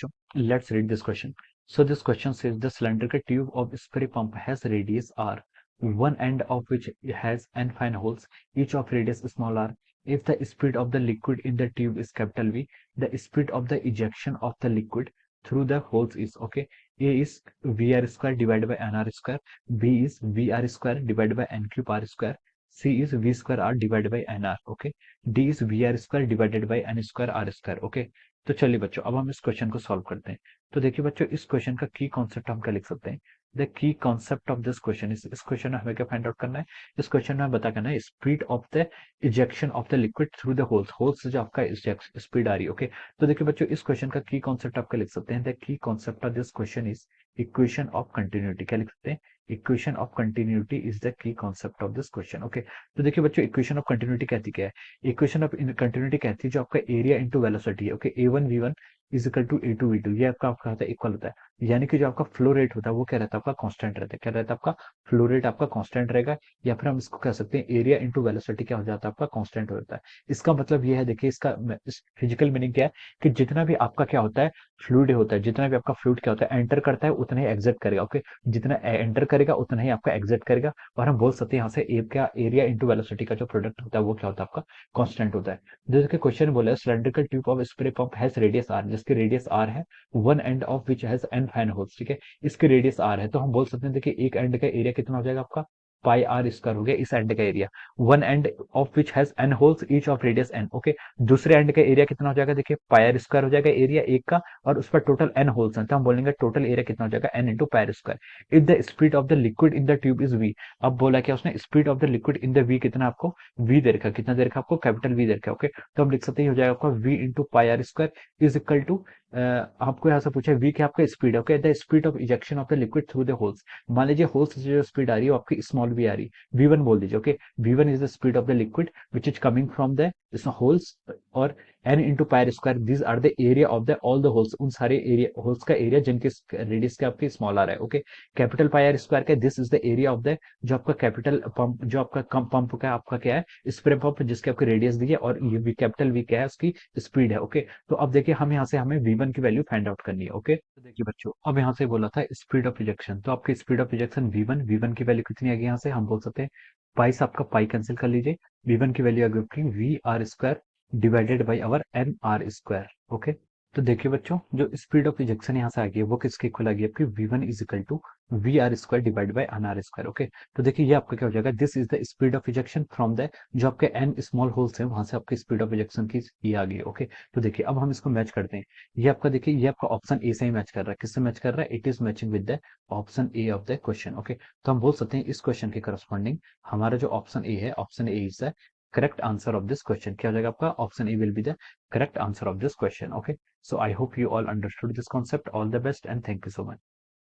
बच्चों, let's read this question. So this question says the cylindrical tube of spray pump has radius r, one end of which has n fine holes, each of radius small r. If the speed of the liquid in the tube is capital V, the speed of the ejection of the liquid through the holes is okay. A is VR square divided by NR square, B is VR square divided by N cube R square, C is V square R divided by NR, okay. D is VR square divided by N square R square, okay. तो चलिए बच्चों, अब हम इस question को solve करते हैं. तो देखिए बच्चों, इस क्वेश्चन का की कॉन्सेप्ट हम क्या लिख सकते हैं. The key concept of this question, इस क्वेश्चन में हमें क्या फाइंड आउट करना है. इस क्वेश्चन में बता करना है speed of the ejection of the liquid through the holes. Holes से जो आपका स्पीड आ रही है, ओके. तो देखिए बच्चों, इस क्वेश्चन का की कॉन्सेप्ट आप क्या लिख सकते हैं. The key concept of this question is equation of continuity. क्या लिख सकते हैं. Equation of continuity is the key concept of this question, okay. तो देखिए बच्चों, इक्वेशन ऑफ कंटिन्यूटी कहती क्या है. इक्वेशन ऑफ कंटिन्यूटी कहती है जो आपका एरिया इंटू वेलोसिटी है, okay. A1 V1 is equal to A2 V2, ये आपका होता है इक्वल होता है. यानी कि जो आपका फ्लो रेट होता है वो क्या रहता है आपका कांस्टेंट रहता है. क्या रहता है आपका फ्लो रेट आपका कांस्टेंट रहेगा. या फिर हम इसको कह सकते हैं एरिया इंटू वेलोसिटी क्या हो जाता है आपका कांस्टेंट हो जाता है. इसका मतलब ये है, देखिए इसका फिजिकल मीनिंग क्या है कि जितना भी आपका क्या होता है फ्लूइड होता है, जितना भी आपका फ्लूइड क्या होता है एंटर करता है उतना ही एग्जिट करेगा, ओके. जितना एंटर करेगा उतना ही आपका एग्जिट करेगा. और हम बोल सकते हैं यहाँ से ए का एरिया इंटू वेलोसिटी का जो प्रोडक्ट होता है वो क्या होता है आपका कांस्टेंट होता है. जैसे कि क्वेश्चन बोला है cylindrical tube of spray pump has radius R, जिसकी रेडियस आर है, one end of which has N fine holes, ठीक है. इसकी रेडियस आर है, तो हम बोल सकते हैं देखिए एक एंड का एरिया कितना हो जाएगा आपका पाई आर स्क्वायर हो गया इस एंड का area. One end of which has N holes each of radius N, okay. दूसरे एंड का एरिया कितना हो जाएगा देखिए पाई आर स्क्वायर हो जाएगा एरिया एक का, और उस पर टोटल एन होल्स हैं, तो हम बोलेंगे टोटल एरिया कितना हो जाएगा N into pi R square. If the speed of the liquid in the tube is V. अब बोला क्या उसने, speed of the liquid in the V कितना आपको वी दे रखा, कितना दे रखा आपको कैपिटल वी दे रखा, ओके. तो हम लिख सकते हैं हो जाएगा आपका V into pi R square is equal to, आपको यहाँ से पूछा वी क्या आपका speed, okay. The speed of ejection of the liquid through the holes. मान लीजिए होल्स से जो स्पीड आ रही है वो आपकी स्मॉल वी आ रही है, V1 बोल दीजिए, okay. V1 is the speed of the liquid which is coming from the holes, और n into pi r square this are the area of the all the holes, उन सारे एरिया होल्स का area जिनके radius के आपके small आ रहा है, ओके. कैपिटल पायर स्क्वायर का this is the area of the जो आपका कैपिटल पंप, जो आपका कम पंप का आपका क्या है स्प्रे पंप जिसके आपकी रेडियस दी है, और ये कैपिटल वी क्या है उसकी स्पीड है, ओके. तो अब देखिए हम यहाँ से हमें V1 की वैल्यू फाइंड आउट करनी है, ओके. तो देखिए बच्चों, अब यहाँ से बोला था स्पीड ऑफ इजेक्शन, तो आपकी स्पीड ऑफ इजेक्शन V1 की वैल्यू कितनी आ गई. यहाँ से हम बोल सकते हैं पाई से आपका पाई कैंसिल कर लीजिए. V1 की वैल्यू आ गई आपकी V R square divided by our N R square, okay. तो देखिए बच्चों, जो स्पीड ऑफ इजेक्शन यहाँ से आ गई है वो किसके इक्वल आ गई आपकी V1 is equal to V R square divide by N R square, okay. तो देखिए ये आपका क्या हो जाएगा, this is the speed of ejection from the जो आपके एन स्मॉल होल्स हैं वहां से आपकी स्पीड ऑफ इजेक्शन की ये आ गई, ओके. तो देखिए अब हम इसको मैच करते हैं. ये आपका देखिए ये आपका ऑप्शन ए से ही मैच कर रहा है. किससे मैच कर रहा है, it is matching with the option A of the question, okay. तो हम बोल सकते हैं इस क्वेश्चन के करस्पॉन्डिंग हमारा जो ऑप्शन ए है, option A is the correct answer of this question. क्या हो जाएगा आपका, option A will be the correct answer of this question, okay. So I hope you all understood this concept. All the best and thank you so much.